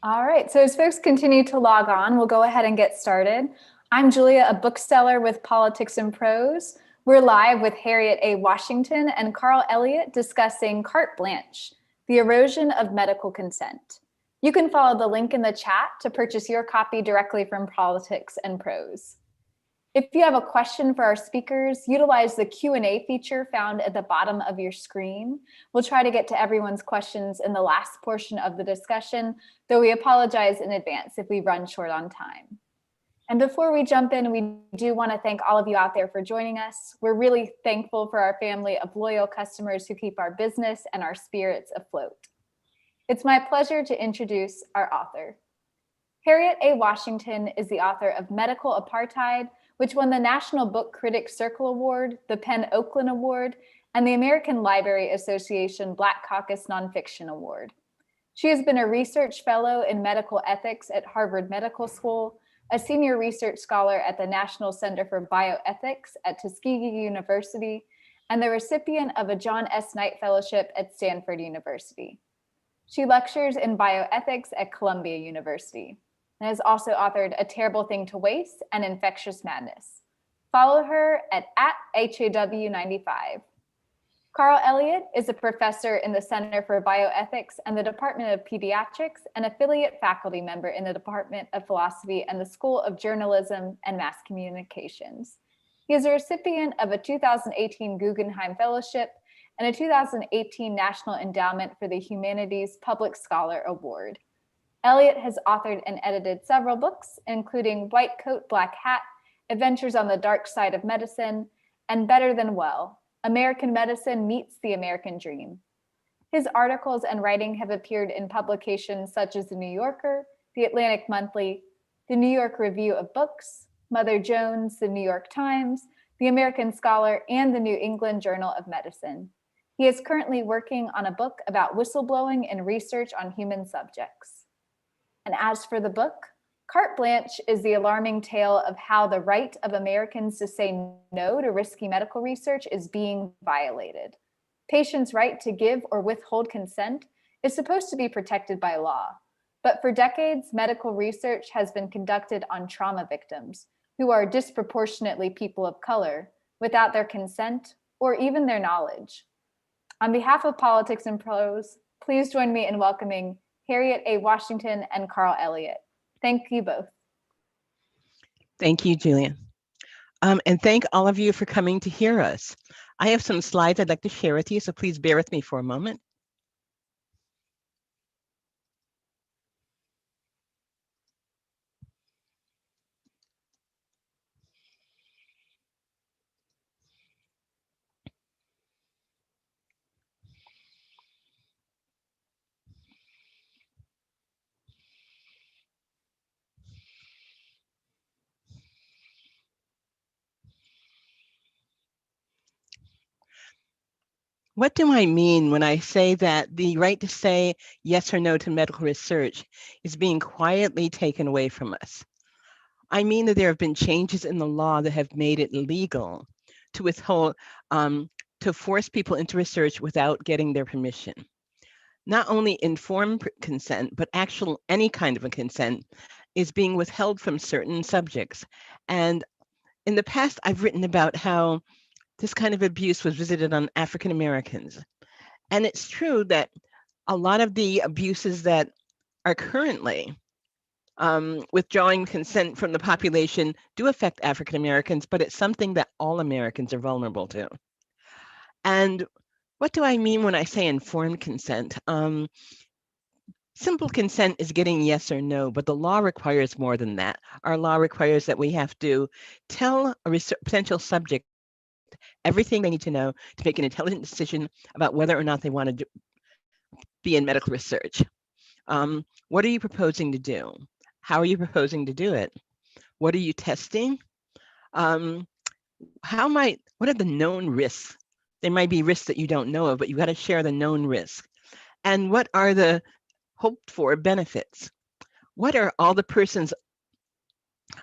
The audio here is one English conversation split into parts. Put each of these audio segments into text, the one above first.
All right, so as folks continue to log on, we'll go ahead and get started. I'm Julia, a bookseller with Politics and Prose. We're live with Harriet A. Washington and Carl Elliott discussing Carte Blanche, the erosion of medical consent. You can follow the link in the chat to purchase your copy directly from Politics and Prose. If you have a question for our speakers, utilize the Q&A feature found at the bottom of your screen. We'll try to get to everyone's questions in the last portion of the discussion, though we apologize in advance if we run short on time. And before we jump in, we do want to thank all of you out there for joining us. We're really thankful for our family of loyal customers who keep our business and our spirits afloat. It's my pleasure to introduce our author. Harriet A. Washington is the author of Medical Apartheid, which won the National Book Critics Circle Award, the PEN Oakland Award, and the American Library Association Black Caucus Nonfiction Award. She has been a research fellow in medical ethics at Harvard Medical School, a senior research scholar at the National Center for Bioethics at Tuskegee University, and the recipient of a John S. Knight Fellowship at Stanford University. She lectures in bioethics at Columbia University, and has also authored A Terrible Thing to Waste and Infectious Madness. Follow her at HAW95. Carl Elliott is a professor in the Center for Bioethics and the Department of Pediatrics, and affiliate faculty member in the Department of Philosophy and the School of Journalism and Mass Communications. He is a recipient of a 2018 Guggenheim Fellowship and a 2018 National Endowment for the Humanities Public Scholar Award. Elliott has authored and edited several books, including White Coat, Black Hat, Adventures on the Dark Side of Medicine, and Better Than Well, American Medicine Meets the American Dream. His articles and writing have appeared in publications such as The New Yorker, The Atlantic Monthly, The New York Review of Books, Mother Jones, The New York Times, The American Scholar, and the New England Journal of Medicine. He is currently working on a book about whistleblowing and research on human subjects. And as for the book, Carte Blanche is the alarming tale of how the right of Americans to say no to risky medical research is being violated. Patients' right to give or withhold consent is supposed to be protected by law. But for decades, medical research has been conducted on trauma victims, who are disproportionately people of color, without their consent or even their knowledge. On behalf of Politics and Prose, please join me in welcoming Harriet A. Washington and Carl Elliott. Thank you both. Thank you, Julia. And thank all of you for coming to hear us. I have some slides I'd like to share with you, so please bear with me for a moment. What do I mean when I say that the right to say yes or no to medical research is being quietly taken away from us? I mean that there have been changes in the law that have made it legal to withhold, to force people into research without getting their permission. Not only informed consent, but actual any kind of a consent is being withheld from certain subjects. And in the past, I've written about how this kind of abuse was visited on African Americans. And it's true that a lot of the abuses that are currently withdrawing consent from the population do affect African Americans, but it's something that all Americans are vulnerable to. And what do I mean when I say informed consent? Simple consent is getting yes or no, but the law requires more than that. Our law requires that we have to tell a potential subject everything they need to know to make an intelligent decision about whether or not they want to be in medical research. What are you proposing to do? How are you proposing to do it? What are you testing? What are the known risks? There might be risks that you don't know of, but you got to share the known risks. And what are the hoped for benefits? What are all the person's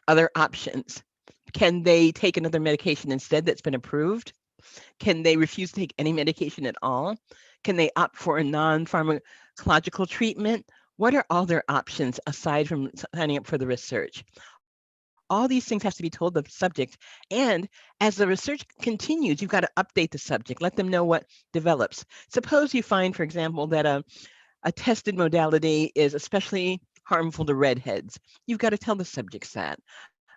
other options? Can they take another medication instead that's been approved? Can they refuse to take any medication at all? Can they opt for a non-pharmacological treatment? What are all their options aside from signing up for the research? All these things have to be told the subject. And as the research continues, you've got to update the subject, let them know what develops. Suppose you find, for example, that a tested modality is especially harmful to redheads. You've got to tell the subjects that.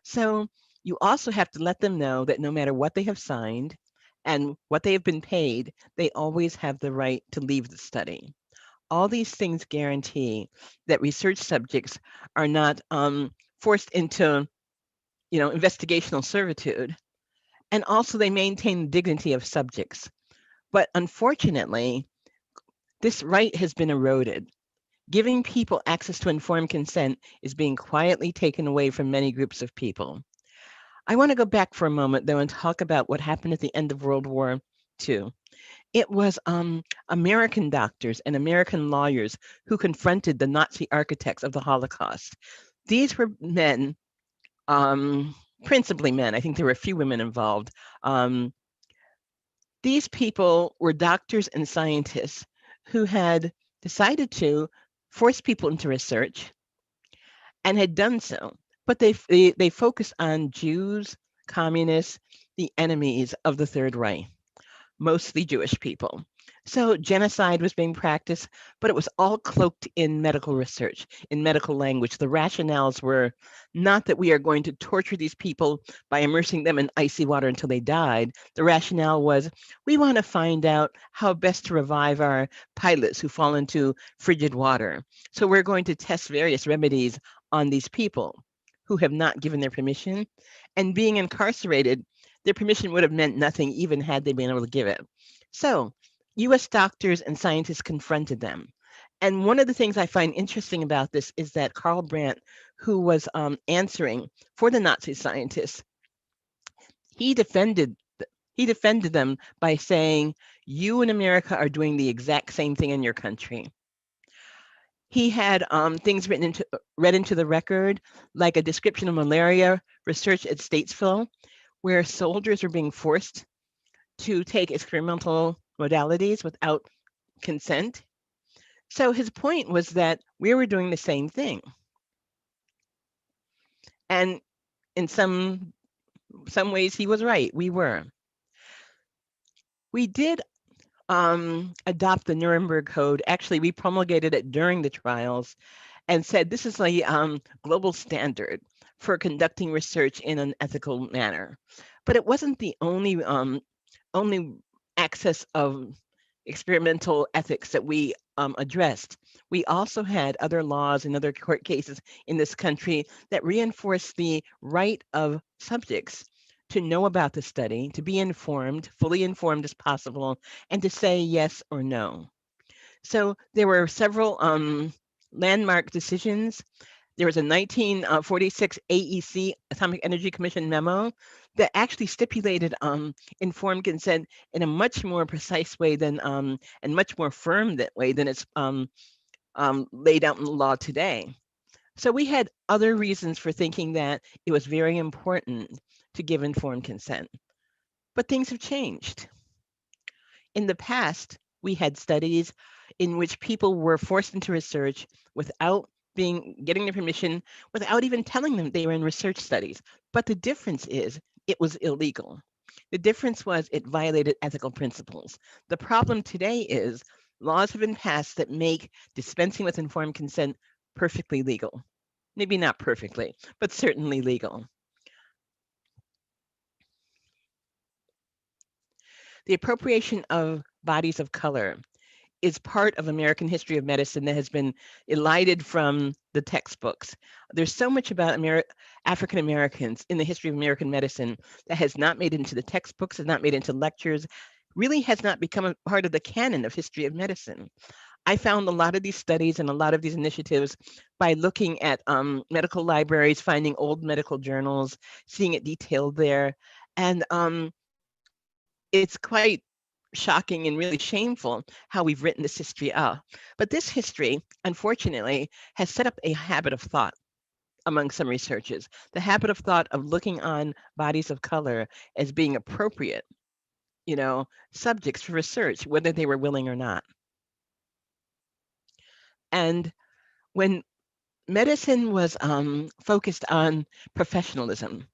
So you also have to let them know that no matter what they have signed and what they have been paid, they always have the right to leave the study. All these things guarantee that research subjects are not forced into, investigational servitude. And also they maintain the dignity of subjects. But unfortunately, this right has been eroded. Giving people access to informed consent is being quietly taken away from many groups of people. I want to go back for a moment, though, and talk about what happened at the end of World War II. It was American doctors and American lawyers who confronted the Nazi architects of the Holocaust. These were men, principally men. I think there were a few women involved. These people were doctors and scientists who had decided to force people into research and had done so. But they focused on Jews, communists, the enemies of the Third Reich, mostly Jewish people. So genocide was being practiced, but it was all cloaked in medical research, in medical language. The rationales were not that we are going to torture these people by immersing them in icy water until they died. The rationale was we want to find out how best to revive our pilots who fall into frigid water. So we're going to test various remedies on these people who have not given their permission. And being incarcerated, their permission would have meant nothing even had they been able to give it. So US doctors and scientists confronted them. And one of the things I find interesting about this is that Karl Brandt, who was answering for the Nazi scientists, he defended them by saying, you in America are doing the exact same thing in your country. He had things read into the record, like a description of malaria research at Statesville, where soldiers were being forced to take experimental modalities without consent. So his point was that we were doing the same thing. And in some ways he was right, we were. We did adopt the Nuremberg Code. Actually, we promulgated it during the trials and said this is a global standard for conducting research in an ethical manner. But it wasn't the only access of experimental ethics that we addressed. We also had other laws and other court cases in this country that reinforced the right of subjects to know about the study, to be informed, fully informed as possible, and to say yes or no. So there were several landmark decisions. There was a 1946 AEC, Atomic Energy Commission memo, that actually stipulated informed consent in a much more precise way than, and much more firm that way than it's laid out in the law today. So we had other reasons for thinking that it was very important to give informed consent. But things have changed. In the past, we had studies in which people were forced into research without getting their permission, without even telling them they were in research studies. But the difference is it was illegal. The difference was it violated ethical principles. The problem today is laws have been passed that make dispensing with informed consent perfectly legal. Maybe not perfectly, but certainly legal. The appropriation of bodies of color is part of American history of medicine that has been elided from the textbooks. There's so much about African Americans in the history of American medicine that has not made it into the textbooks, has not made it into lectures, really has not become a part of the canon of history of medicine. I found a lot of these studies and a lot of these initiatives by looking at medical libraries, finding old medical journals, seeing it detailed there. And it's quite shocking and really shameful how we've written this history up. But this history, unfortunately, has set up a habit of thought among some researchers, the habit of thought of looking on bodies of color as being appropriate, subjects for research, whether they were willing or not. And When medicine was focused on professionalism,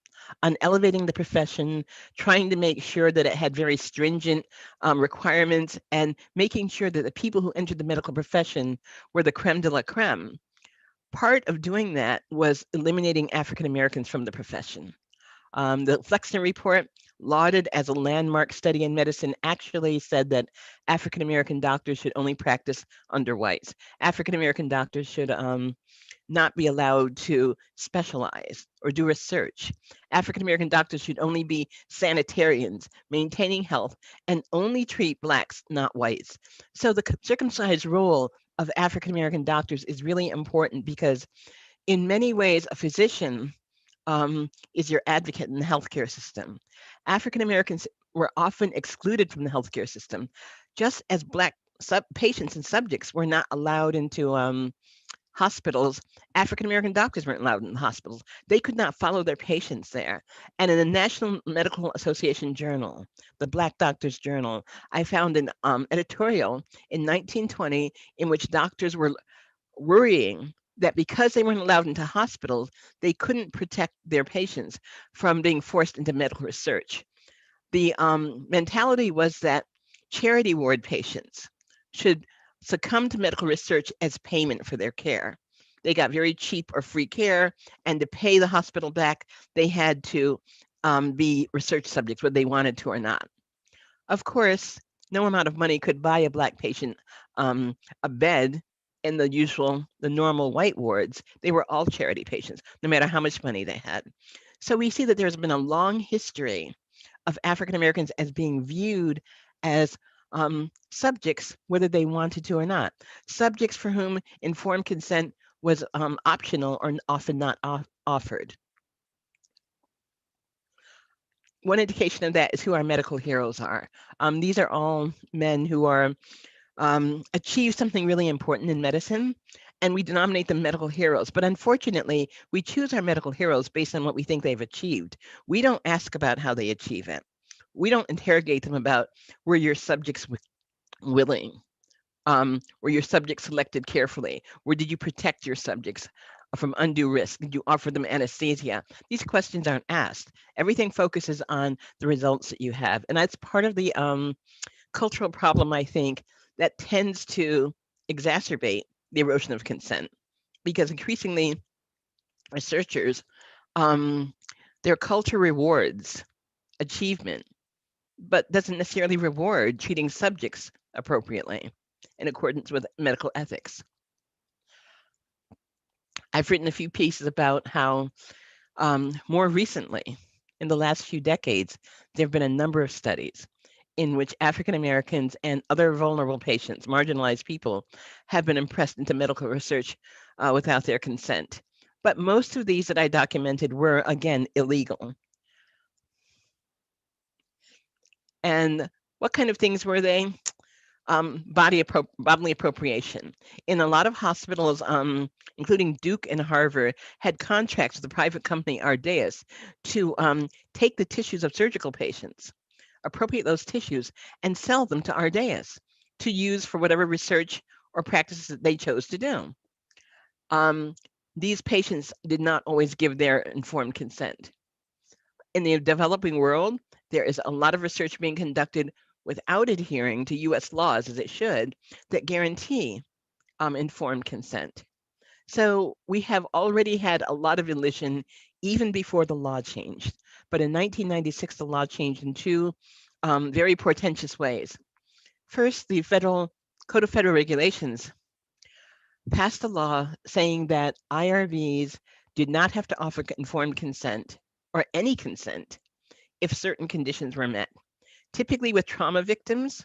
on elevating the profession, trying to make sure that it had very stringent requirements, and making sure that the people who entered the medical profession were the creme de la creme. Part of doing that was eliminating African Americans from the profession. The Flexner Report, lauded as a landmark study in medicine, actually said that African American doctors should only practice under whites. African American doctors should not be allowed to specialize or do research. African American doctors should only be sanitarians, maintaining health, and only treat Blacks, not whites. So the circumcised role of African American doctors is really important because in many ways, a physician is your advocate in the healthcare system. African Americans were often excluded from the healthcare system, just as Black patients and subjects were not allowed into hospitals. African American doctors weren't allowed in the hospitals. They could not follow their patients there. And in the National Medical Association Journal, the Black Doctors Journal, I found an editorial in 1920 in which doctors were worrying that because they weren't allowed into hospitals, they couldn't protect their patients from being forced into medical research. The mentality was that charity ward patients should succumb to medical research as payment for their care. They got very cheap or free care, and to pay the hospital back, they had to be research subjects, whether they wanted to or not. Of course, no amount of money could buy a Black patient a bed in the normal white wards. They were all charity patients, no matter how much money they had. So we see that there's been a long history of African Americans as being viewed as subjects, whether they wanted to or not. Subjects for whom informed consent was optional or often not offered. One indication of that is who our medical heroes are. These are all men who are achieve something really important in medicine, and we denominate them medical heroes. But unfortunately, we choose our medical heroes based on what we think they've achieved. We don't ask about how they achieve it. We don't interrogate them about were your subjects willing? Were your subjects selected carefully? Or did you protect your subjects from undue risk? Did you offer them anesthesia? These questions aren't asked. Everything focuses on the results that you have. And that's part of the cultural problem, I think, that tends to exacerbate the erosion of consent, because increasingly researchers, their culture rewards achievement, but doesn't necessarily reward treating subjects appropriately in accordance with medical ethics. I've written a few pieces about how more recently, in the last few decades, there have been a number of studies in which African Americans and other vulnerable patients, marginalized people, have been impressed into medical research without their consent. But most of these that I documented were, again, illegal. And what kind of things were they? Bodily appropriation. In a lot of hospitals, including Duke and Harvard, had contracts with the private company Ardeas to take the tissues of surgical patients, appropriate those tissues, and sell them to Ardeas to use for whatever research or practices that they chose to do. These patients did not always give their informed consent. In the developing world, there is a lot of research being conducted without adhering to US laws, as it should, that guarantee informed consent. So we have already had a lot of elision even before the law changed. But in 1996, the law changed in two very portentous ways. First, the Code of Federal Regulations passed a law saying that IRBs did not have to offer informed consent or any consent if certain conditions were met. Typically with trauma victims,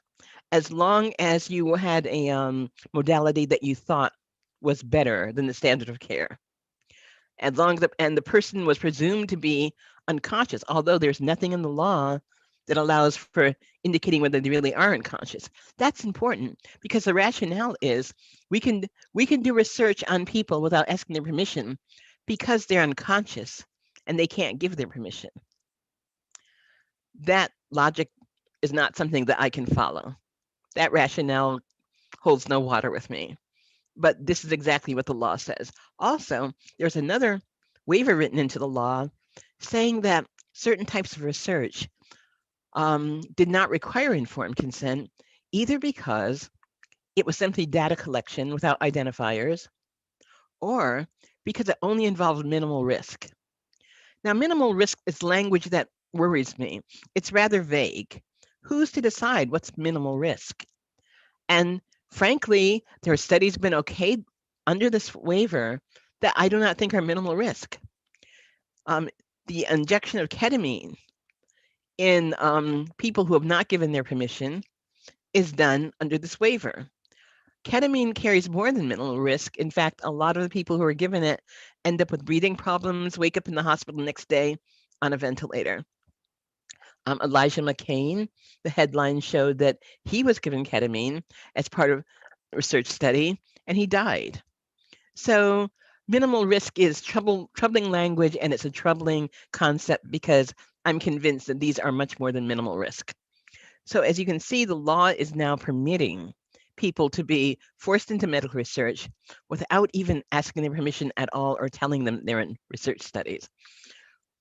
as long as you had a modality that you thought was better than the standard of care. As long as and the person was presumed to be unconscious, although there's nothing in the law that allows for indicating whether they really are unconscious. That's important because the rationale is we can do research on people without asking their permission because they're unconscious and they can't give their permission. That logic is not something that I can follow. That rationale holds no water with me. but this is exactly what the law says. Also, there's another waiver written into the law saying that certain types of research did not require informed consent, either because it was simply data collection without identifiers, or because it only involved minimal risk. Now, minimal risk is language that worries me. It's rather vague. Who's to decide what's minimal risk? And frankly, there are studies been okayed under this waiver that I do not think are minimal risk. The injection of ketamine in people who have not given their permission is done under this waiver. Ketamine carries more than minimal risk. In fact, a lot of the people who are given it end up with breathing problems, wake up in the hospital the next day on a ventilator. Elijah McCain, the headline showed that he was given ketamine as part of a research study, and he died. So minimal risk is troubling language, and it's a troubling concept because I'm convinced that these are much more than minimal risk. So as you can see, the law is now permitting people to be forced into medical research without even asking their permission at all or telling them they're in research studies.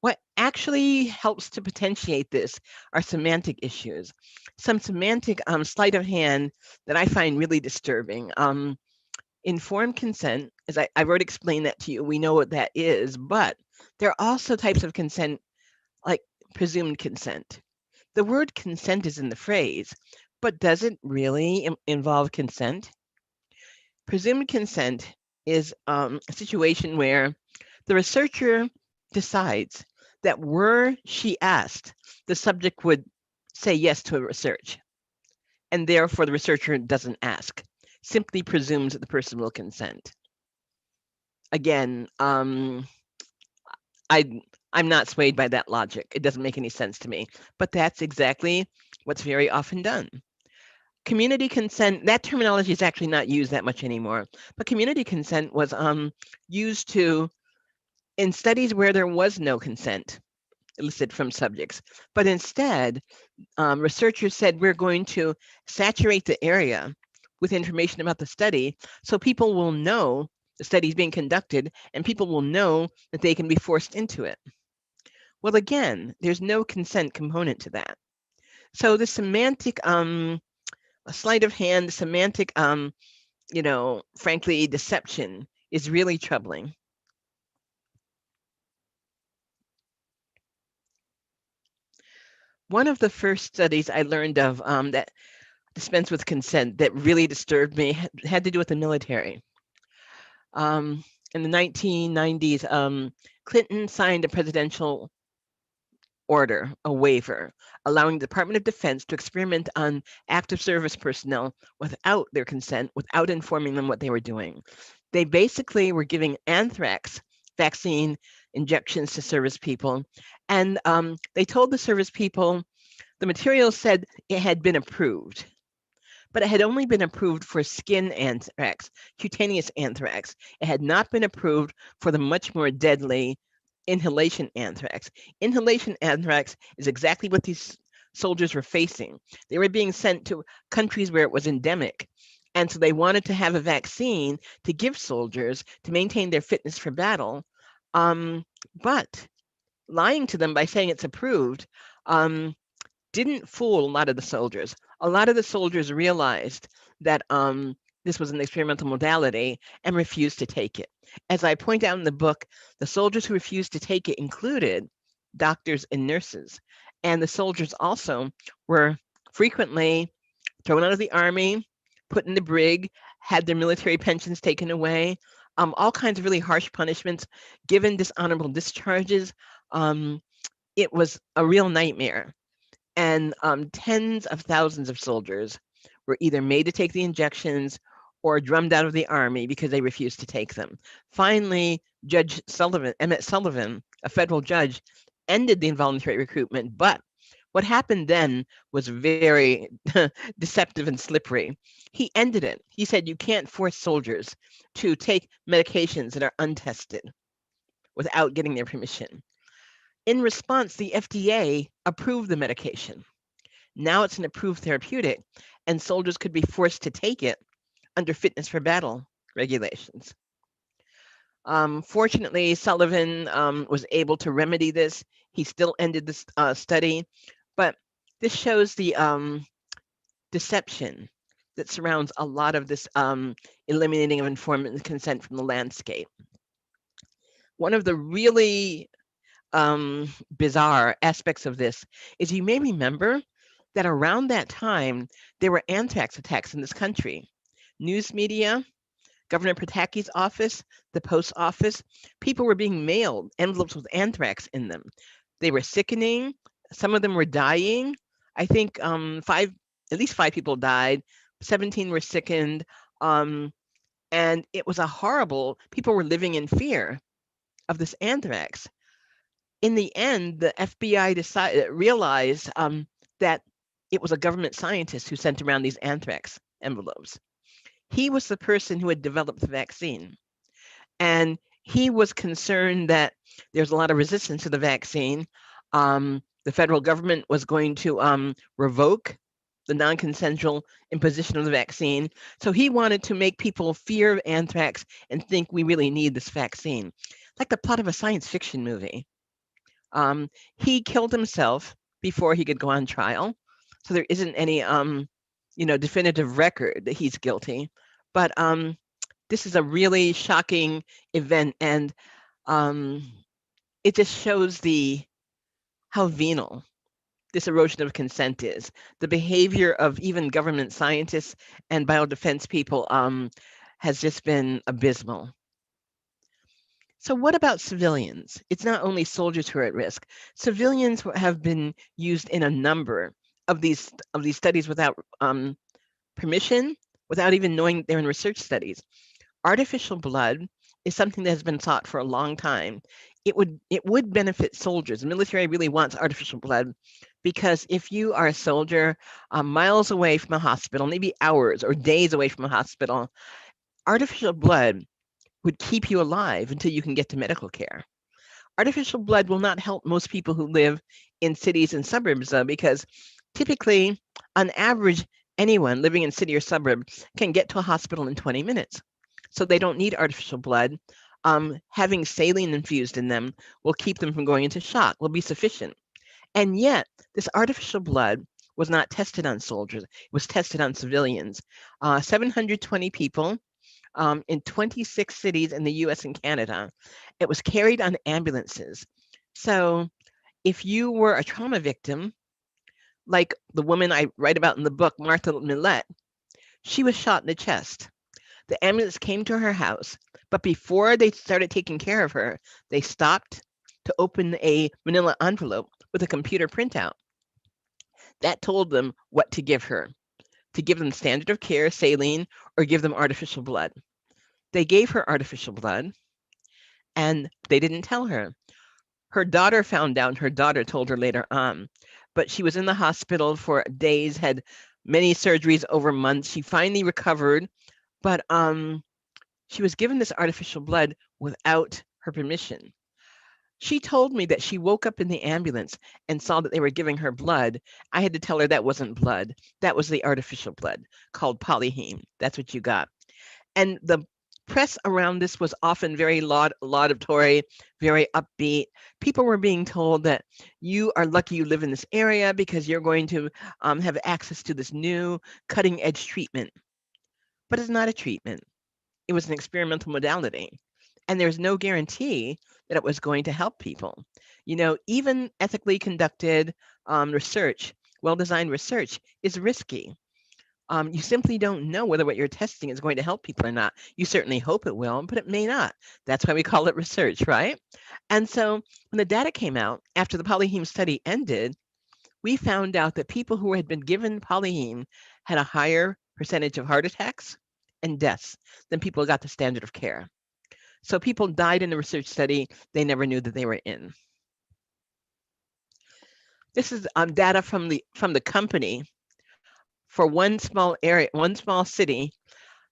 What actually helps to potentiate this are semantic issues. Some semantic sleight of hand that I find really disturbing. Informed consent, as I've already explained that to you, we know what that is, but there are also types of consent like presumed consent. The word consent is in the phrase, but does it really involve consent? Presumed consent is a situation where the researcher decides that were she asked, the subject would say yes to a research, and therefore the researcher doesn't ask, simply presumes that the person will consent. Again, I'm not swayed by that logic. It doesn't make any sense to me, but that's exactly what's very often done. Community consent, that terminology is actually not used that much anymore, but community consent was used to, in studies where there was no consent elicited from subjects, but instead researchers said we're going to saturate the area with information about the study so people will know the study is being conducted and people will know that they can be forced into it. Well, again, there's no consent component to that. So the semantic sleight of hand, the semantic, frankly, deception is really troubling. One of the first studies I learned of that dispense with consent that really disturbed me had to do with the military. In the 1990s, Clinton signed a presidential order, a waiver, allowing the Department of Defense to experiment on active service personnel without their consent, without informing them what they were doing. They basically were giving anthrax vaccine injections to service people, and they told the service people the material said it had been approved, but it had only been approved for skin anthrax, cutaneous anthrax. It had not been approved for the much more deadly inhalation anthrax. Inhalation anthrax is exactly what these soldiers were facing. They were being sent to countries where it was endemic. And so they wanted to have a vaccine to give soldiers to maintain their fitness for battle. But lying to them by saying it's approved didn't fool a lot of the soldiers. A lot of the soldiers realized that this was an experimental modality and refused to take it. As I point out in the book, the soldiers who refused to take it included doctors and nurses. And the soldiers also were frequently thrown out of the army, put in the brig, had their military pensions taken away, all kinds of really harsh punishments, given dishonorable discharges. It was a real nightmare. And tens of thousands of soldiers were either made to take the injections or drummed out of the army because they refused to take them. Finally, Judge Sullivan, Emmett Sullivan, a federal judge, ended the involuntary recruitment. But what happened then was very deceptive and slippery. He ended it. He said, you can't force soldiers to take medications that are untested without getting their permission. In response, the FDA approved the medication. Now it's an approved therapeutic, and soldiers could be forced to take it under fitness for battle regulations. Fortunately, Sullivan was able to remedy this. He still ended this study, but this shows the deception that surrounds a lot of this eliminating of informed consent from the landscape. One of the really bizarre aspects of this is you may remember that around that time, there were anthrax attacks in this country. News media, Governor Pataki's office, the post office, people were being mailed envelopes with anthrax in them. They were sickening. Some of them were dying. I think at least 5 people died. 17 were sickened. And it was a horrible, people were living in fear of this anthrax. In the end, the FBI realized that it was a government scientist who sent around these anthrax envelopes. He was the person who had developed the vaccine. And he was concerned that there's a lot of resistance to the vaccine. The federal government was going to revoke the non-consensual imposition of the vaccine. So he wanted to make people fear anthrax and think we really need this vaccine. Like the plot of a science fiction movie. He killed himself before he could go on trial. So there isn't any definitive record that he's guilty. But this is a really shocking event, and it just shows how venal this erosion of consent is. The behavior of even government scientists and biodefense people has just been abysmal. So what about civilians? It's not only soldiers who are at risk. Civilians have been used in a number of these studies without permission, without even knowing they're in research studies. Artificial blood is something that has been sought for a long time. It would benefit soldiers. The military really wants artificial blood because if you are a soldier miles away from a hospital, maybe hours or days away from a hospital, artificial blood would keep you alive until you can get to medical care. Artificial blood will not help most people who live in cities and suburbs, though, because typically, on average, anyone living in city or suburb can get to a hospital in 20 minutes. So they don't need artificial blood. Having saline infused in them will keep them from going into shock, will be sufficient. And yet, this artificial blood was not tested on soldiers. It was tested on civilians. 720 people in 26 cities in the US and Canada. It was carried on ambulances. So if you were a trauma victim, like the woman I write about in the book, Martha Millett, she was shot in the chest. The ambulance came to her house, but before they started taking care of her, they stopped to open a manila envelope with a computer printout. That told them what to give her, to give them standard of care, saline, or give them artificial blood. They gave her artificial blood, and they didn't tell her. Her daughter found out, her daughter told her later on, but she was in the hospital for days, had many surgeries over months. She finally recovered, but she was given this artificial blood without her permission. She told me that she woke up in the ambulance and saw that they were giving her blood. I had to tell her that wasn't blood. That was the artificial blood called polyheme. That's what you got. And the press around this was often very laudatory, very upbeat. People were being told that you are lucky you live in this area because you're going to have access to this new cutting edge treatment. But it's not a treatment. It was an experimental modality. And there's no guarantee that it was going to help people. You know, even ethically conducted research, well-designed research is risky. You simply don't know whether what you're testing is going to help people or not. You certainly hope it will, but it may not. That's why we call it research, right? And so when the data came out after the polyheme study ended, we found out that people who had been given polyheme had a higher percentage of heart attacks and deaths than people who got the standard of care. So people died in the research study they never knew that they were in. This is data from the company for one small area, one small city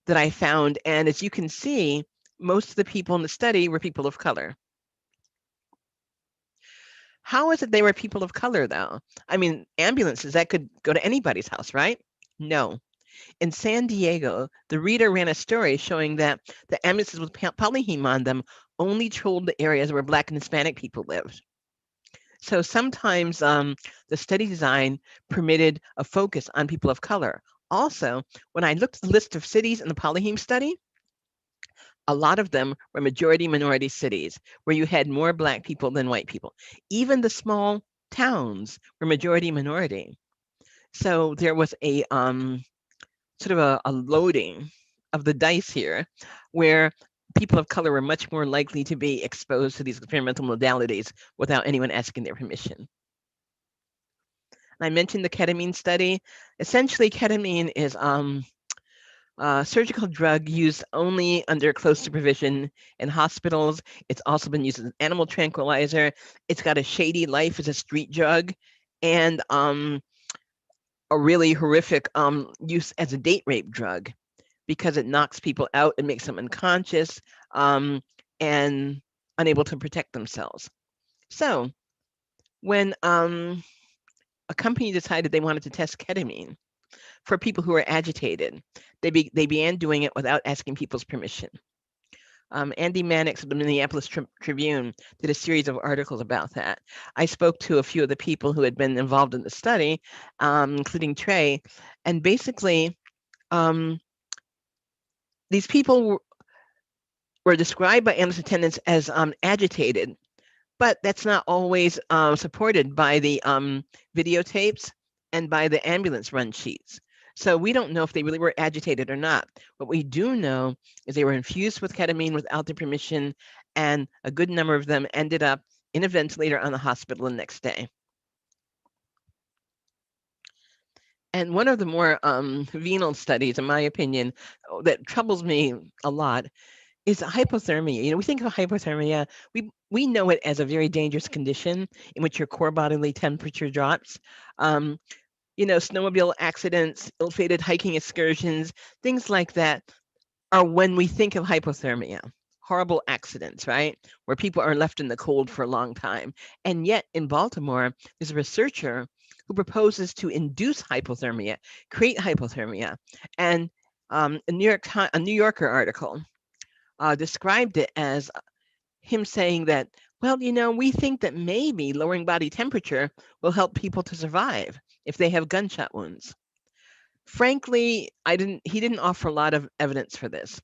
that I found. And as you can see, most of the people in the study were people of color. How is it they were people of color, though? I mean, ambulances, that could go to anybody's house, right? No. In San Diego, the Reader ran a story showing that the ambulances with polyheme on them only trolled the areas where Black and Hispanic people lived. So sometimes the study design permitted a focus on people of color. Also, when I looked at the list of cities in the polyheme study, a lot of them were majority minority cities where you had more Black people than white people. Even the small towns were majority minority. So there was a sort of a loading of the dice here where people of color were much more likely to be exposed to these experimental modalities without anyone asking their permission. I mentioned the ketamine study. Essentially, ketamine is a surgical drug used only under close supervision in hospitals. It's also been used as an animal tranquilizer. It's got a shady life as a street drug, and a really horrific use as a date rape drug because it knocks people out and makes them unconscious and unable to protect themselves. So when a company decided they wanted to test ketamine for people who were agitated, they began doing it without asking people's permission. Andy Mannix of the Minneapolis Tribune did a series of articles about that. I spoke to a few of the people who had been involved in the study, including Trey, and basically these people were described by ambulance attendants as agitated, but that's not always supported by the videotapes and by the ambulance run sheets. So we don't know if they really were agitated or not. What we do know is they were infused with ketamine without their permission, and a good number of them ended up in a ventilator on the hospital the next day. And one of the more venal studies, in my opinion, that troubles me a lot is hypothermia. You know, we think of hypothermia, we know it as a very dangerous condition in which your core bodily temperature drops. You know, snowmobile accidents, ill-fated hiking excursions, things like that are when we think of hypothermia. Horrible accidents, right? Where people are left in the cold for a long time. And yet in Baltimore, there's a researcher who proposes to induce hypothermia, create hypothermia. And a New Yorker article described it as him saying that, well, you know, we think that maybe lowering body temperature will help people to survive if they have gunshot wounds. Frankly, he didn't offer a lot of evidence for this.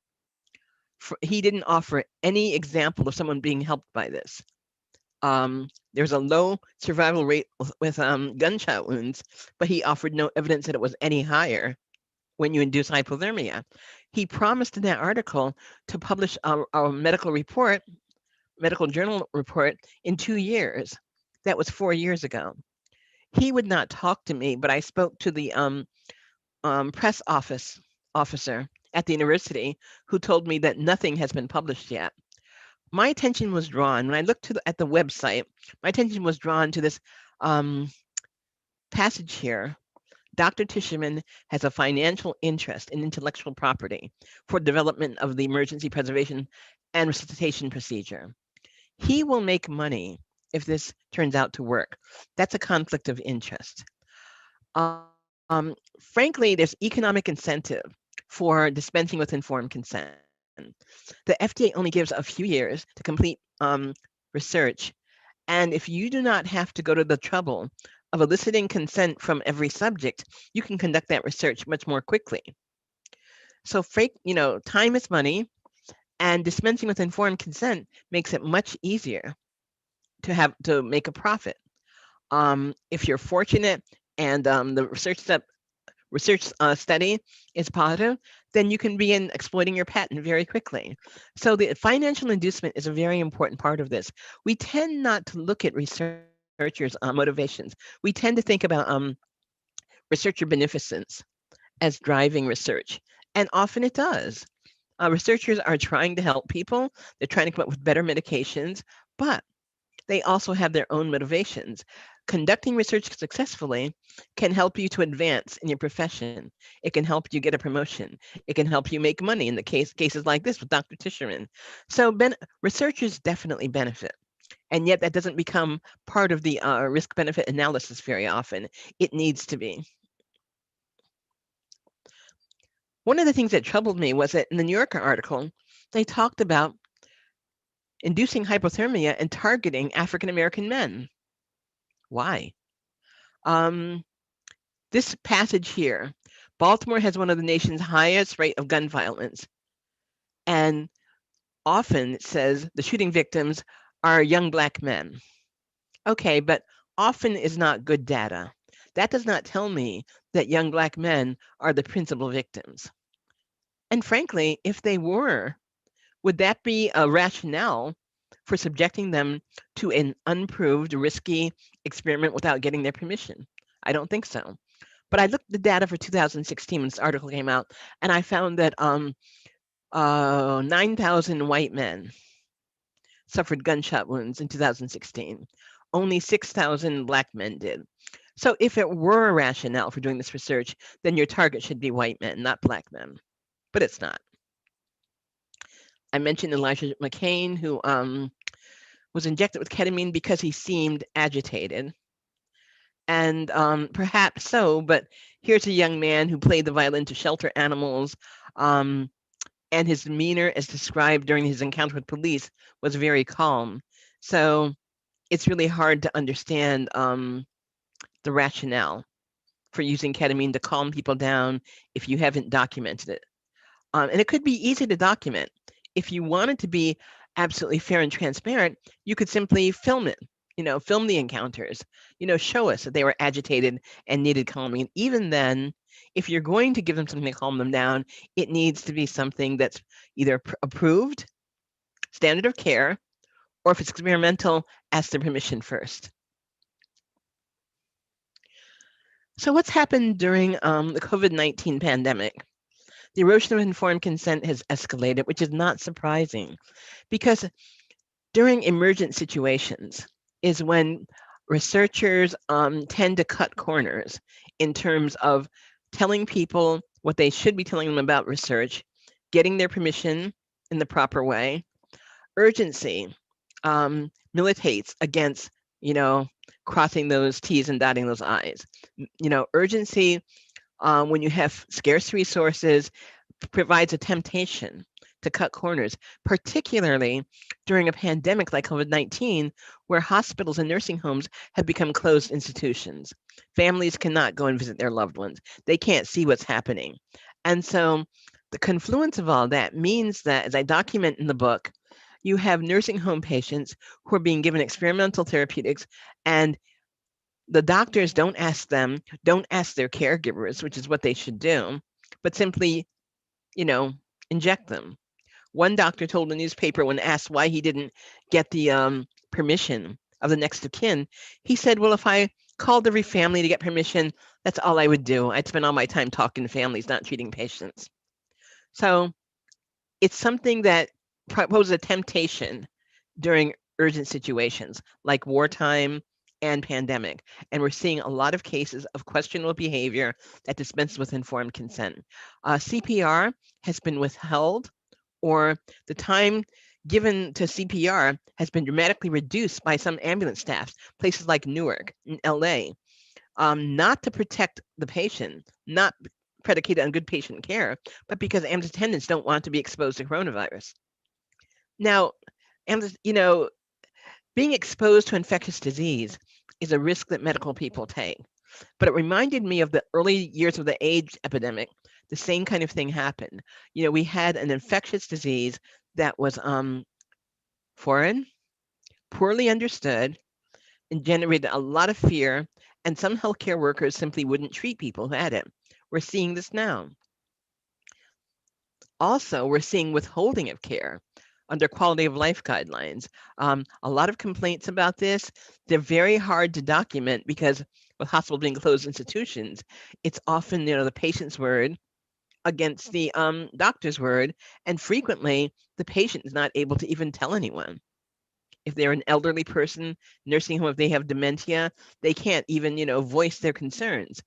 He didn't offer any example of someone being helped by this. There's a low survival rate with gunshot wounds, but he offered no evidence that it was any higher when you induce hypothermia. He promised in that article to publish a medical journal report in 2 years. That was 4 years ago. He would not talk to me, but I spoke to the press officer at the university who told me that nothing has been published yet. My attention was drawn, when I looked at the website, my attention was drawn to this passage here. Dr. Tischerman has a financial interest in intellectual property for development of the emergency preservation and resuscitation procedure. He will make money if this turns out to work. That's a conflict of interest. Frankly, there's economic incentive for dispensing with informed consent. The FDA only gives a few years to complete research. And if you do not have to go to the trouble of eliciting consent from every subject, you can conduct that research much more quickly. So, you know, time is money, and dispensing with informed consent makes it much easier to make a profit. If you're fortunate and the research study is positive, then you can begin exploiting your patent very quickly. So the financial inducement is a very important part of this. We tend not to look at researchers' motivations. We tend to think about researcher beneficence as driving research, and often it does. Researchers are trying to help people. They're trying to come up with better medications, but they also have their own motivations. Conducting research successfully can help you to advance in your profession. It can help you get a promotion. It can help you make money in the cases like this with Dr. Tischerman. So researchers definitely benefit. And yet that doesn't become part of the risk-benefit analysis very often. It needs to be. One of the things that troubled me was that in the New Yorker article, they talked about inducing hypothermia and targeting African American men. Why? This passage here, Baltimore has one of the nation's highest rate of gun violence. And often it says the shooting victims are young Black men. Okay, but often is not good data. That does not tell me that young Black men are the principal victims. And frankly, if they were, would that be a rationale for subjecting them to an unproved, risky experiment without getting their permission? I don't think so. But I looked at the data for 2016 when this article came out, and I found that 9,000 white men suffered gunshot wounds in 2016. Only 6,000 Black men did. So if it were a rationale for doing this research, then your target should be white men, not Black men. But it's not. I mentioned Elijah McCain, who was injected with ketamine because he seemed agitated. And perhaps so, but here's a young man who played the violin to shelter animals, and his demeanor, as described during his encounter with police, was very calm. So it's really hard to understand the rationale for using ketamine to calm people down if you haven't documented it. And it could be easy to document. If you wanted to be absolutely fair and transparent, you could simply film it, film the encounters, show us that they were agitated and needed calming. And even then, if you're going to give them something to calm them down, it needs to be something that's either approved, standard of care, or if it's experimental, ask their permission first. So what's happened during the COVID-19 pandemic? The erosion of informed consent has escalated, which is not surprising, because during emergent situations is when researchers tend to cut corners in terms of telling people what they should be telling them about research, getting their permission in the proper way. Urgency militates against, crossing those T's and dotting those I's. Urgency, when you have scarce resources, provides a temptation to cut corners, particularly during a pandemic like COVID-19, where hospitals and nursing homes have become closed institutions. Families cannot go and visit their loved ones. They can't see what's happening. And so the confluence of all that means that, as I document in the book, you have nursing home patients who are being given experimental therapeutics, and the doctors don't ask their caregivers, which is what they should do, but simply, inject them. One doctor told the newspaper when asked why he didn't get the permission of the next of kin, he said, well, if I called every family to get permission, that's all I would do. I'd spend all my time talking to families, not treating patients. So it's something that poses a temptation during urgent situations like wartime and pandemic. And we're seeing a lot of cases of questionable behavior that dispenses with informed consent. CPR has been withheld, or the time given to CPR has been dramatically reduced by some ambulance staffs, places like Newark and LA, not to protect the patient, not predicated on good patient care, but because ambulance attendants don't want to be exposed to coronavirus. Now, being exposed to infectious disease is a risk that medical people take. But it reminded me of the early years of the AIDS epidemic. The same kind of thing happened. We had an infectious disease that was foreign, poorly understood, and generated a lot of fear, and some healthcare workers simply wouldn't treat people who had it. We're seeing this now. Also, we're seeing withholding of care under quality of life guidelines. A lot of complaints about this. They're very hard to document because with hospitals being closed institutions, it's often the patient's word against the doctor's word, and frequently the patient is not able to even tell anyone. If they're an elderly person, nursing home, if they have dementia, they can't even voice their concerns.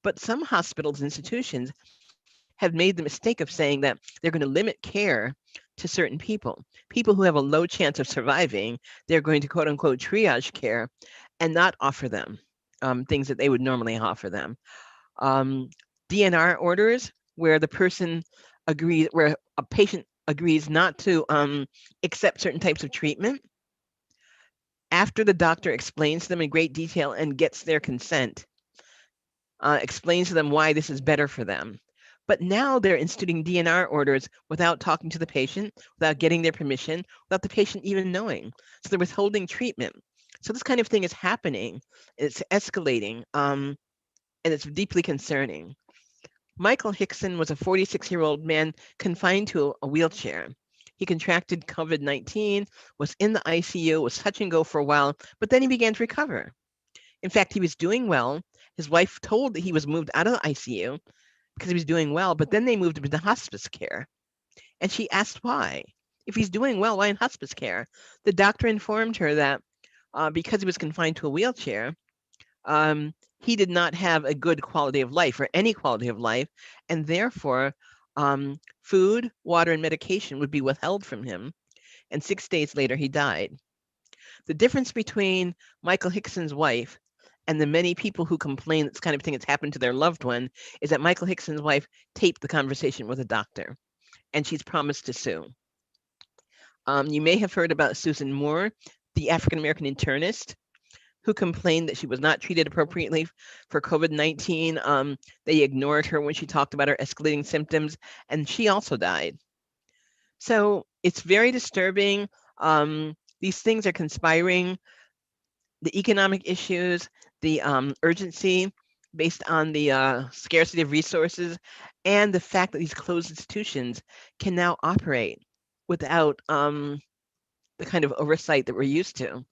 But some hospitals, institutions have made the mistake of saying that they're going to limit care to certain people who have a low chance of surviving. They're going to quote unquote triage care and not offer them things that they would normally offer them. DNR orders where the person agrees, where a patient agrees not to accept certain types of treatment, after the doctor explains to them in great detail and gets their consent, explains to them why this is better for them. But now they're instituting DNR orders without talking to the patient, without getting their permission, without the patient even knowing. So they're withholding treatment. So this kind of thing is happening. It's escalating, and it's deeply concerning. Michael Hickson was a 46-year-old man confined to a wheelchair. He contracted COVID-19, was in the ICU, was touch and go for a while, but then he began to recover. In fact, he was doing well. His wife told that he was moved out of the ICU because he was doing well, but then they moved him into hospice care. And she asked why. If he's doing well, why in hospice care? The doctor informed her that because he was confined to a wheelchair, he did not have a good quality of life or any quality of life, and therefore food, water, and medication would be withheld from him. And 6 days later, he died. The difference between Michael Hickson's wife and the many people who complain that this kind of thing has happened to their loved one is that Michael Hickson's wife taped the conversation with a doctor, and she's promised to sue. You may have heard about Susan Moore, the African-American internist, who complained that she was not treated appropriately for COVID-19. They ignored her when she talked about her escalating symptoms, and she also died. So it's very disturbing. These things are conspiring. The economic issues, the urgency based on the scarcity of resources, and the fact that these closed institutions can now operate without the kind of oversight that we're used to,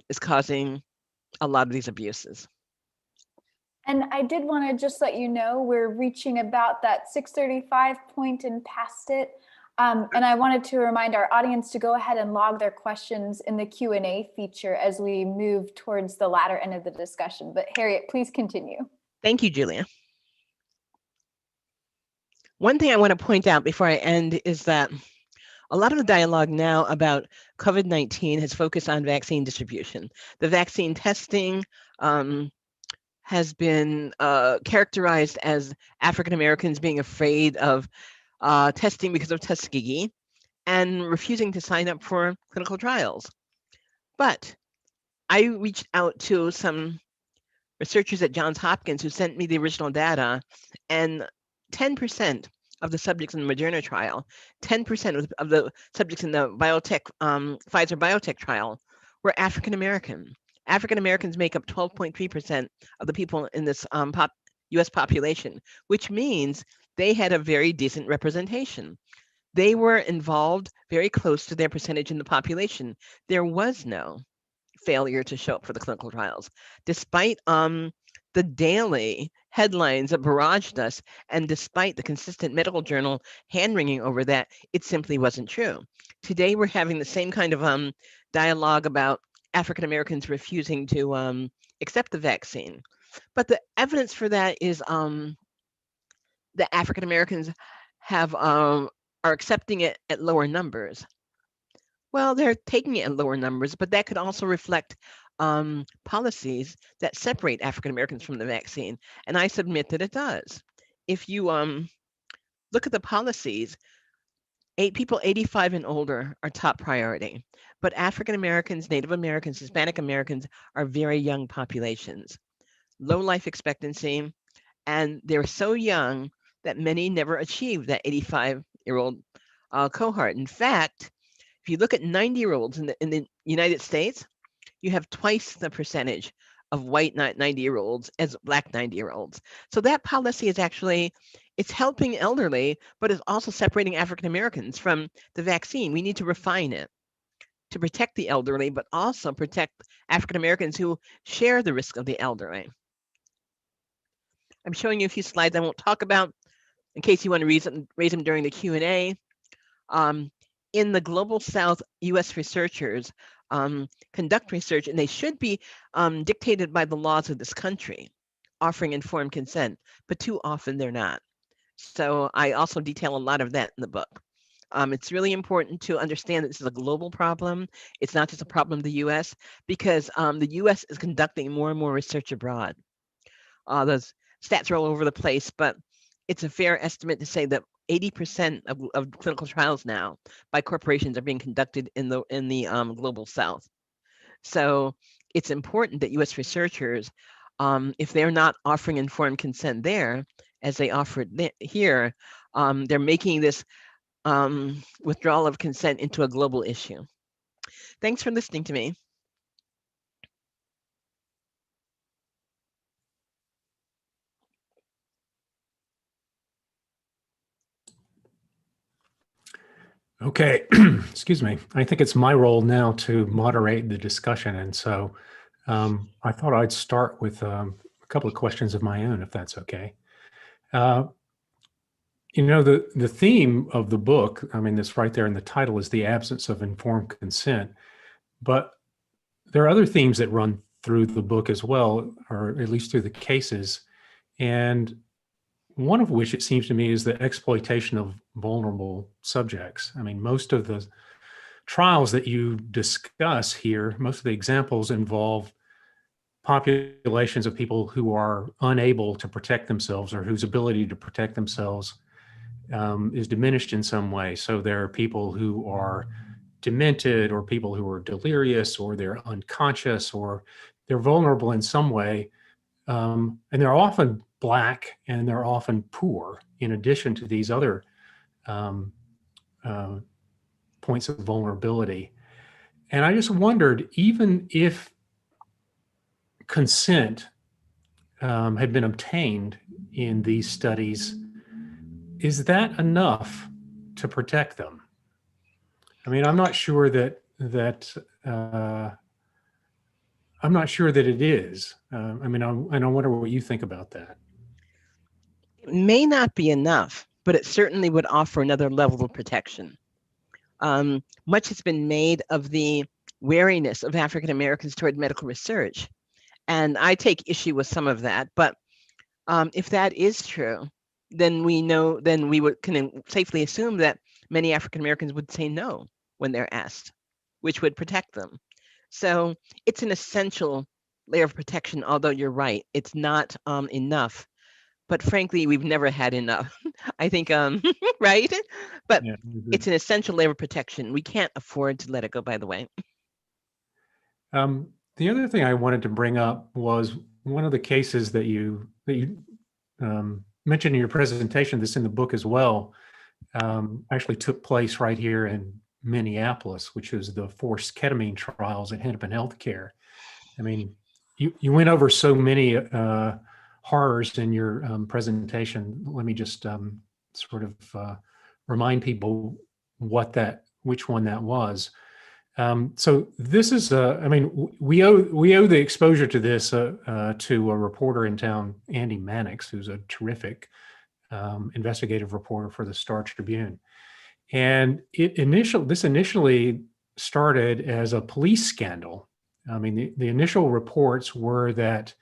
is causing a lot of these abuses. And I did want to just let you know, we're reaching about that 6:35 point and past it. And I wanted to remind our audience to go ahead and log their questions in the Q&A feature as we move towards the latter end of the discussion. But Harriet, please continue. Thank you, Julia. One thing I want to point out before I end is that a lot of the dialogue now about COVID-19 has focused on vaccine distribution. The vaccine testing has been characterized as African Americans being afraid of testing because of Tuskegee and refusing to sign up for clinical trials. But I reached out to some researchers at Johns Hopkins who sent me the original data, and 10% of the subjects in the Moderna trial, 10% of the subjects in the Pfizer biotech trial were African American. African Americans make up 12.3% of the people in this US population, which means they had a very decent representation. They were involved very close to their percentage in the population. There was no failure to show up for the clinical trials, despite the daily headlines that barraged us, and despite the consistent medical journal hand-wringing over that, it simply wasn't true. Today, we're having the same kind of dialogue about African Americans refusing to accept the vaccine. But the evidence for that is that African Americans are accepting it at lower numbers. Well, they're taking it at lower numbers, but that could also reflect policies that separate African Americans from the vaccine. And I submit that it does. If you look at the policies, people 85 and older are top priority, but African Americans, Native Americans, Hispanic Americans are very young populations, low life expectancy, and they're so young that many never achieved that 85-year-old cohort. In fact, if you look at 90-year-olds in the United States, you have twice the percentage of white 90-year-olds as Black 90-year-olds. So that policy is actually, it's helping elderly, but it's also separating African Americans from the vaccine. We need to refine it to protect the elderly, but also protect African Americans who share the risk of the elderly. I'm showing you a few slides I won't talk about in case you want to raise them during the Q&A. In the Global South, US researchers conduct research, and they should be dictated by the laws of this country, offering informed consent, but too often they're not. So I also detail a lot of that in the book. It's really important to understand that this is a global problem. It's not just a problem of the US, because the US is conducting more and more research abroad. Those stats are all over the place, but it's a fair estimate to say that 80% of clinical trials now by corporations are being conducted in the global South. So it's important that U.S. researchers, if they're not offering informed consent there, as they offer it here, they're making this withdrawal of consent into a global issue. Thanks for listening to me. Okay, excuse me. I think it's my role now to moderate the discussion. And so I thought I'd start with a couple of questions of my own, if that's okay. You know, the theme of the book, I mean, it's right there in the title, is the absence of informed consent. But there are other themes that run through the book as well, or at least through the cases. And one of which, it seems to me, is the exploitation of vulnerable subjects. I mean, most of the trials that you discuss here, most of the examples involve populations of people who are unable to protect themselves or whose ability to protect themselves is diminished in some way. So there are people who are demented, or people who are delirious, or they're unconscious, or they're vulnerable in some way. And they're often Black, and they're often poor, in addition to these other points of vulnerability. And I just wondered, even if consent had been obtained in these studies, is that enough to protect them? I mean, I'm not sure that I'm not sure that it is. I mean, I wonder what you think about that. It may not be enough, but it certainly would offer another level of protection. Much has been made of the wariness of African Americans toward medical research, and I take issue with some of that. But if that is true, then we can safely assume that many African Americans would say no when they're asked, which would protect them. So it's an essential layer of protection, although you're right, it's not enough. But frankly, we've never had enough. I think, right? But Yeah. it's an essential layer of protection. We can't afford to let it go, by the way. The other thing I wanted to bring up was one of the cases that you mentioned in your presentation, that's in the book as well, actually took place right here in Minneapolis, which is the forced ketamine trials at Hennepin Healthcare. I mean, you went over so many horrors in your presentation. Let me just sort of remind people which one that was. So this is, I mean, we owe the exposure to this to a reporter in town, Andy Mannix, who's a terrific investigative reporter for the Star Tribune. And this initially started as a police scandal. I mean, the initial reports were that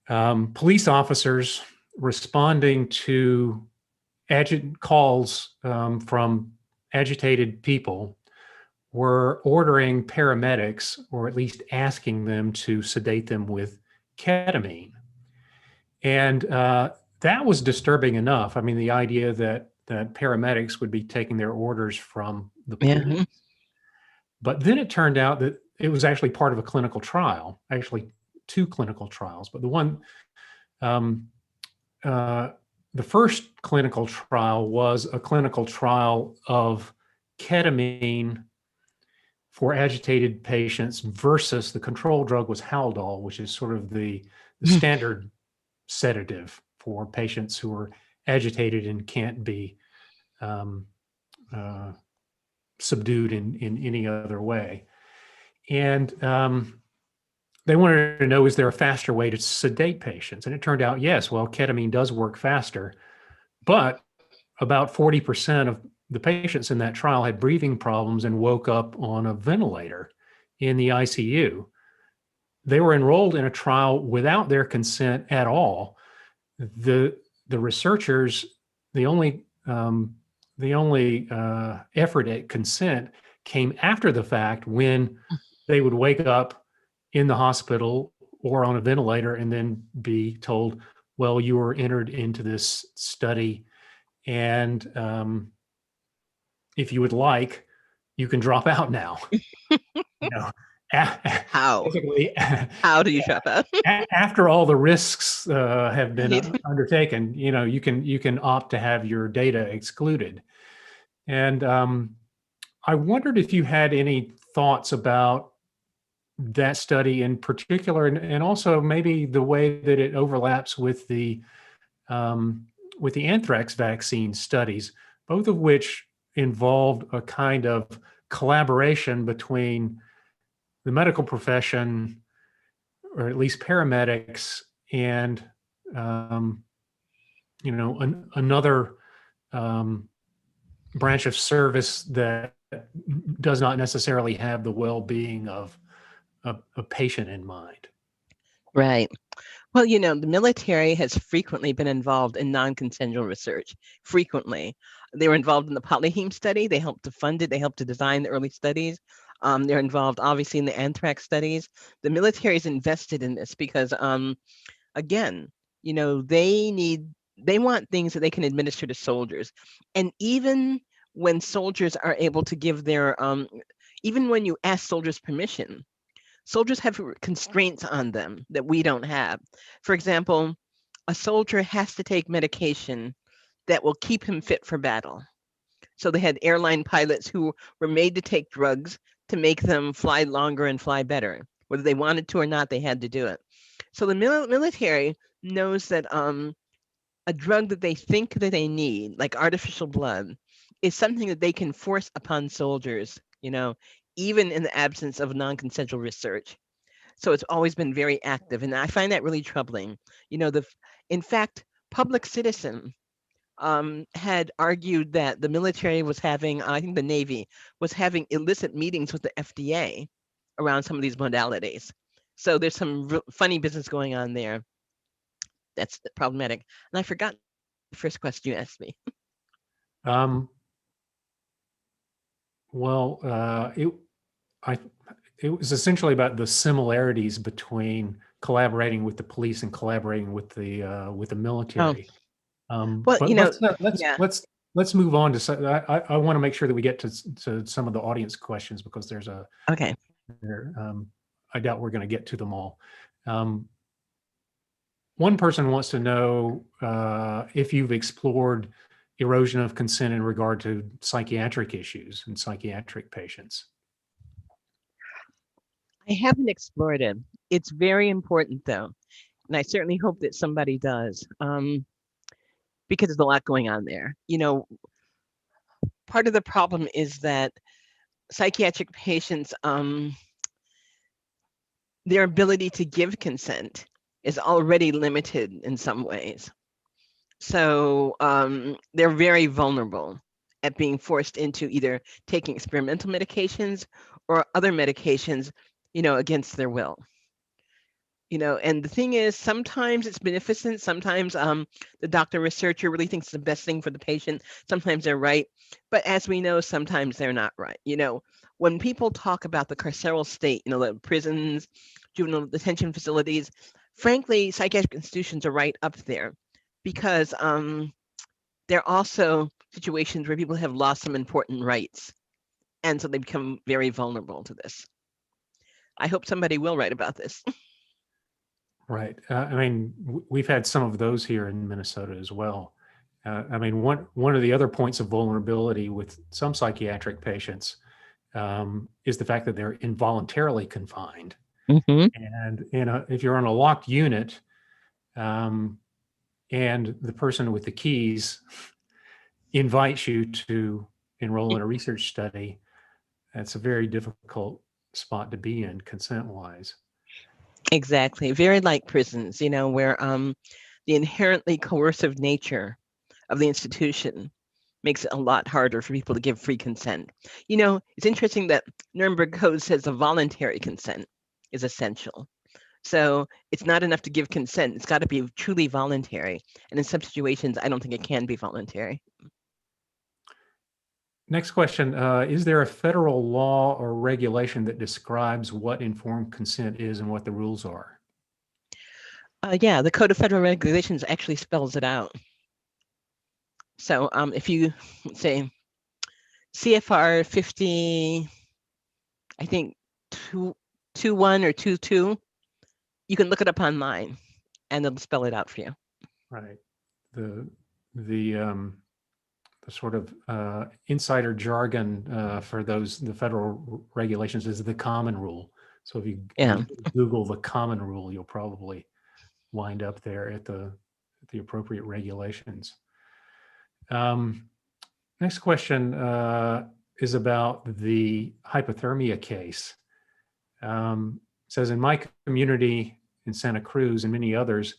police officers responding to calls from agitated people were ordering paramedics, or at least asking them to sedate them with ketamine. And that was disturbing enough. I mean, the idea that paramedics would be taking their orders from the police. Yeah. But then it turned out that it was actually part of a clinical trial, actually 2 clinical trials. But the one, the first clinical trial was a clinical trial of ketamine for agitated patients versus the control drug was Haldol, which is sort of the standard sedative for patients who are agitated and can't be subdued in any other way. And they wanted to know, is there a faster way to sedate patients? And it turned out, yes, well, ketamine does work faster, but about 40% of the patients in that trial had breathing problems and woke up on a ventilator in the ICU. They were enrolled in a trial without their consent at all. The researchers, the only effort at consent came after the fact, when they would wake up in the hospital or on a ventilator and then be told, well, you were entered into this study, and if you would like, you can drop out now. You know, How? basically, How do you drop out? after all the risks have been Right. undertaken, you can opt to have your data excluded. And I wondered if you had any thoughts about that study in particular, and also maybe the way that it overlaps with the anthrax vaccine studies, both of which involved a kind of collaboration between the medical profession, or at least paramedics, and another branch of service that does not necessarily have the well-being of a patient in mind. Right. Well, the military has frequently been involved in non-consensual research. Frequently. They were involved in the polyheme study. They helped to fund it. They helped to design the early studies. They're involved, obviously, in the anthrax studies. The military is invested in this because, again, they want things that they can administer to soldiers. And even when soldiers are able to give their, even when you ask soldiers permission, soldiers have constraints on them that we don't have. For example, a soldier has to take medication that will keep him fit for battle. So they had airline pilots who were made to take drugs to make them fly longer and fly better. Whether they wanted to or not, they had to do it. So the military knows that a drug that they think that they need, like artificial blood, is something that they can force upon soldiers, even in the absence of non-consensual research. So it's always been very active, and I find that really troubling. In fact, Public Citizen had argued that the military was having, I think the Navy was having illicit meetings with the FDA around some of these modalities. So there's some funny business going on there. That's problematic. And I forgot the first question you asked me. It was essentially about the similarities between collaborating with the police and collaborating with the military. Well, But yeah. let's move on to. I want to make sure that we get to some of the audience questions, because there's a. Okay. I doubt we're going to get to them all. One person wants to know if you've explored erosion of consent in regard to psychiatric issues and psychiatric patients. I haven't explored it. It's very important, though, and I certainly hope that somebody does, because there's a lot going on there. Part of the problem is that psychiatric patients, their ability to give consent is already limited in some ways. So they're very vulnerable at being forced into either taking experimental medications or other medications, against their will. And the thing is, sometimes it's beneficent. Sometimes the doctor researcher really thinks it's the best thing for the patient. Sometimes they're right. But as we know, sometimes they're not right. When people talk about the carceral state, the prisons, juvenile detention facilities, frankly, psychiatric institutions are right up there, because there are also situations where people have lost some important rights. And so they become very vulnerable to this. I hope somebody will write about this. Right. We've had some of those here in Minnesota as well. One of the other points of vulnerability with some psychiatric patients is the fact that they're involuntarily confined. Mm-hmm. And if you're on a locked unit, and the person with the keys invites you to enroll in a research study, that's a very difficult spot to be in consent-wise. Exactly. Very like prisons, where the inherently coercive nature of the institution makes it a lot harder for people to give free consent. It's interesting that Nuremberg Code says a voluntary consent is essential. So it's not enough to give consent. It's got to be truly voluntary. And in some situations, I don't think it can be voluntary. Next question, is there a federal law or regulation that describes what informed consent is and what the rules are? Yeah, the Code of Federal Regulations actually spells it out. So if you say CFR 50, I think 2.1 or 2.2, you can look it up online and it'll spell it out for you. Right. The sort of insider jargon for the federal regulations is the common rule. So if you Google the common rule, you'll probably wind up there at the appropriate regulations. Next question is about the hypothermia case. It says, in my community in Santa Cruz and many others,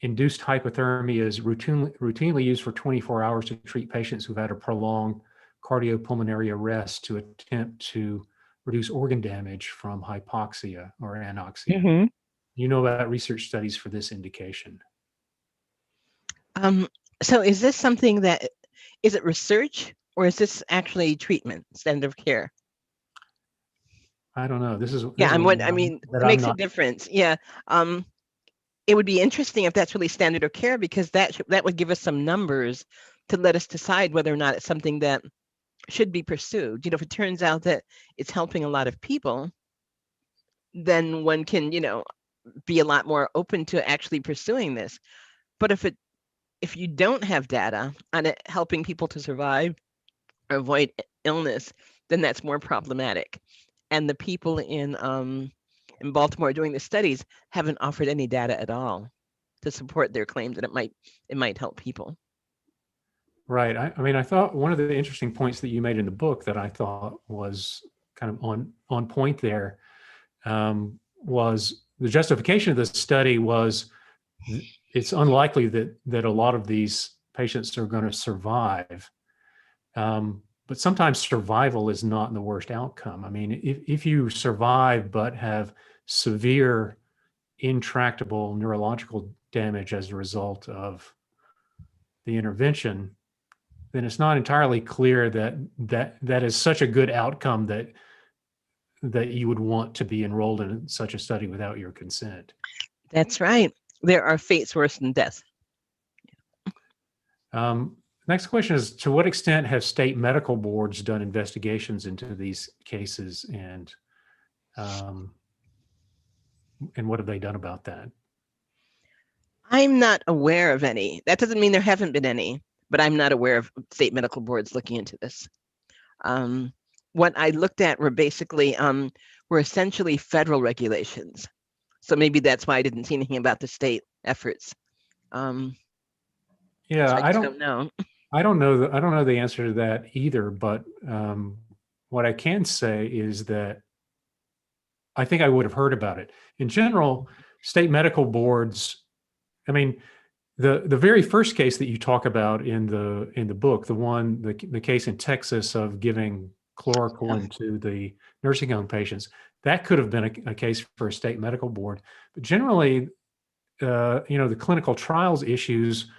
induced hypothermia is routinely used for 24 hours to treat patients who've had a prolonged cardiopulmonary arrest to attempt to reduce organ damage from hypoxia or anoxia. Mm-hmm. You know about research studies for this indication? So is this something that, is it research or is this actually treatment, standard of care? I don't know. This is it makes a difference. Yeah. It would be interesting if that's really standard of care, because that would give us some numbers to let us decide whether or not it's something that should be pursued. You know, if it turns out that it's helping a lot of people, then one can, be a lot more open to actually pursuing this. But if you don't have data on it helping people to survive or avoid illness, then that's more problematic. And the people in Baltimore doing the studies haven't offered any data at all to support their claim that it might help people. Right. I mean, I thought one of the interesting points that you made in the book that I thought was kind of on point there was the justification of the study was it's unlikely that a lot of these patients are going to survive. But sometimes survival is not the worst outcome. I mean, if you survive but have severe, intractable neurological damage as a result of the intervention, then it's not entirely clear that is such a good outcome that you would want to be enrolled in such a study without your consent. That's right. There are fates worse than death. Next question is, to what extent have state medical boards done investigations into these cases, and what have they done about that? I'm not aware of any. That doesn't mean there haven't been any, but I'm not aware of state medical boards looking into this. What I looked at were basically, were essentially federal regulations. So maybe that's why I didn't see anything about the state efforts. Yeah, so I don't know. I don't know the answer to that either, but what I can say is that I think I would have heard about it. In general, state medical boards, I mean, the very first case that you talk about in the book, the case in Texas of giving chloroquine to the nursing home patients, that could have been a case for a state medical board. But generally, the clinical trials issues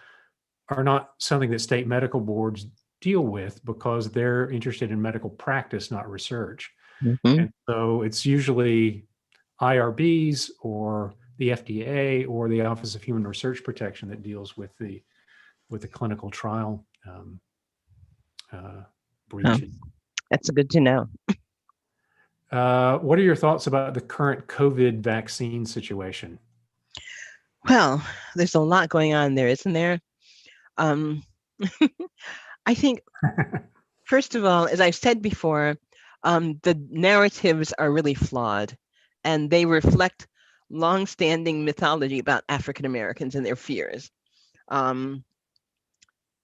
are not something that state medical boards deal with because they're interested in medical practice, not research. Mm-hmm. And so it's usually IRBs or the FDA or the Office of Human Research Protection that deals with the clinical trial breaches. Oh, that's good to know. What are your thoughts about the current COVID vaccine situation? Well, there's a lot going on there, isn't there? I think, first of all, as I've said before, the narratives are really flawed, and they reflect longstanding mythology about African Americans and their fears.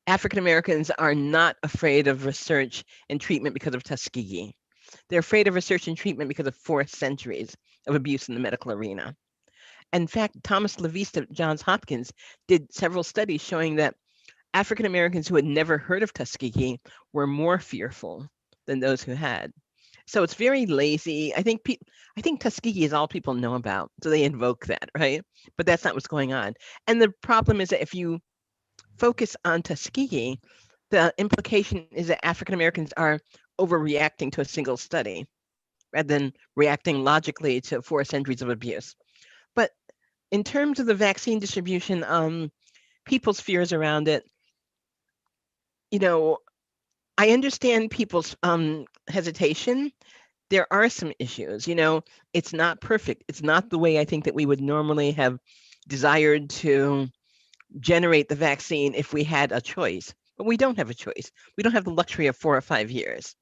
African Americans are not afraid of research and treatment because of Tuskegee. They're afraid of research and treatment because of 4 centuries of abuse in the medical arena. In fact, Thomas Leviste at Johns Hopkins did several studies showing that African Americans who had never heard of Tuskegee were more fearful than those who had. So it's very lazy. I think Tuskegee is all people know about, so they invoke that, right? But that's not what's going on. And the problem is that if you focus on Tuskegee, the implication is that African Americans are overreacting to a single study rather than reacting logically to 4 centuries of abuse. But in terms of the vaccine distribution, people's fears around it, I understand people's hesitation. There are some issues, it's not perfect. It's not the way I think that we would normally have desired to generate the vaccine if we had a choice, but we don't have a choice. We don't have the luxury of 4 or 5 years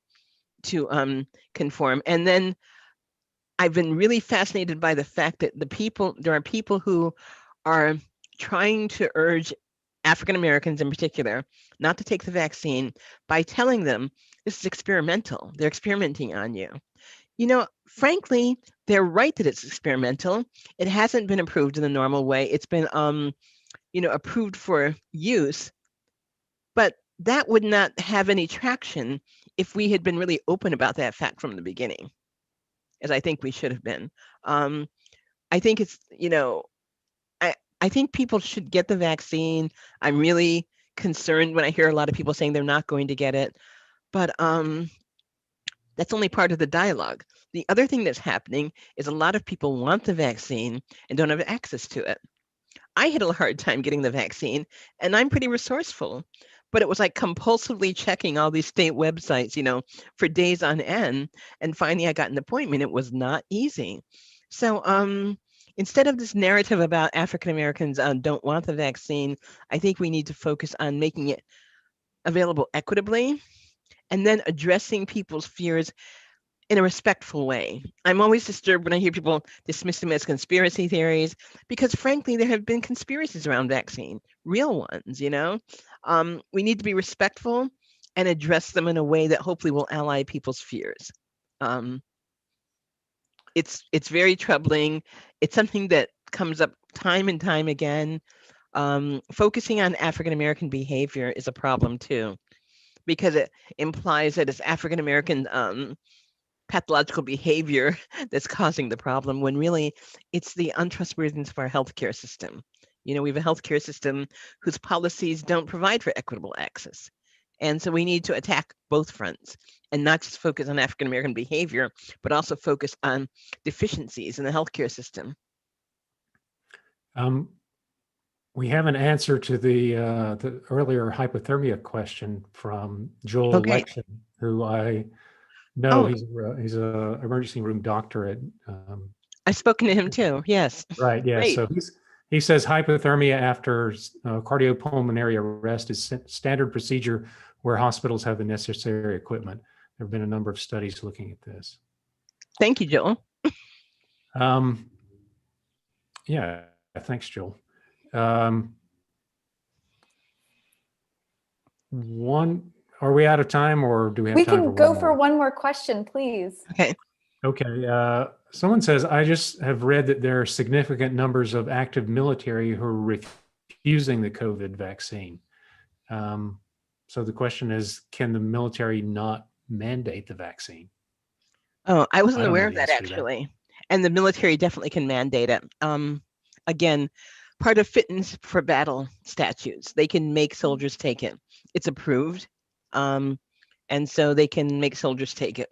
to conform. And then I've been really fascinated by the fact that there are people who are trying to urge African Americans in particular not to take the vaccine by telling them this is experimental. They're experimenting on you. Frankly, they're right that it's experimental. It hasn't been approved in the normal way. It's been, approved for use, but that would not have any traction if we had been really open about that fact from the beginning, as I think we should have been. I think it's, I think people should get the vaccine. I'm really concerned when I hear a lot of people saying they're not going to get it, but that's only part of the dialogue. The other thing that's happening is a lot of people want the vaccine and don't have access to it. I had a hard time getting the vaccine, and I'm pretty resourceful, but it was like compulsively checking all these state websites, for days on end. And finally, I got an appointment. It was not easy. So instead of this narrative about African Americans don't want the vaccine, I think we need to focus on making it available equitably and then addressing people's fears in a respectful way. I'm always disturbed when I hear people dismiss them as conspiracy theories, because frankly, there have been conspiracies around vaccine, real ones, We need to be respectful and address them in a way that hopefully will ally people's fears. It's very troubling. It's something that comes up time and time again. Focusing on African American behavior is a problem too, because it implies that it's African American pathological behavior that's causing the problem, when really it's the untrustworthiness of our healthcare system. We have a healthcare system whose policies don't provide for equitable access. And so we need to attack both fronts and not just focus on African American behavior, but also focus on deficiencies in the healthcare system. We have an answer to the earlier hypothermia question from Joel Lection, who I know. He's a emergency room doctor at. I've spoken to him too. Yes. Right. Yeah. Great. So he says hypothermia after cardiopulmonary arrest is standard procedure where hospitals have the necessary equipment. There have been a number of studies looking at this. Thank you, Joel. Yeah. Thanks, Joel. Are we out of time, or do we have time for one more? We can go for one more question, please. Okay. Someone says, I just have read that there are significant numbers of active military who are refusing the COVID vaccine. So the question is, can the military not mandate the vaccine? Oh, I wasn't aware of that, actually. And the military definitely can mandate it. Again, part of fitness for battle statutes, they can make soldiers take it. It's approved. And so they can make soldiers take it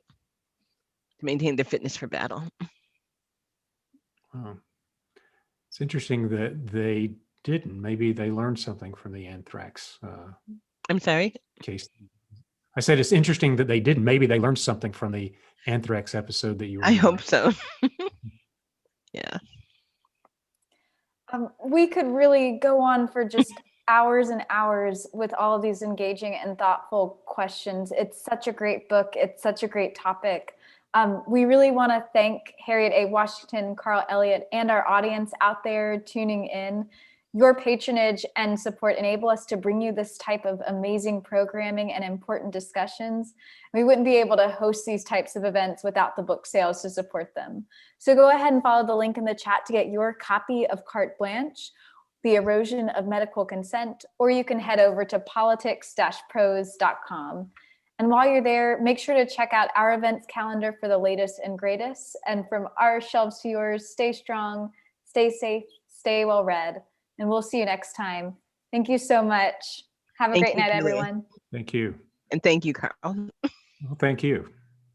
to maintain their fitness for battle. Wow. It's interesting that they didn't. Maybe they learned something from the anthrax I'm sorry? Case. I said it's interesting that they didn't. Maybe they learned something from the anthrax episode that you were. I hope so. Yeah. We could really go on for just hours and hours with all of these engaging and thoughtful questions. It's such a great book. It's such a great topic. We really want to thank Harriet A. Washington, Carl Elliott, and our audience out there tuning in. Your patronage and support enable us to bring you this type of amazing programming and important discussions. We wouldn't be able to host these types of events without the book sales to support them. So go ahead and follow the link in the chat to get your copy of Carte Blanche, The Erosion of Medical Consent, or you can head over to politics-prose.com. And while you're there, make sure to check out our events calendar for the latest and greatest. And from our shelves to yours, stay strong, stay safe, stay well read. And we'll see you next time. Thank you so much. Have a great night, everyone. Thank you. And thank you, Carl. Well, thank you.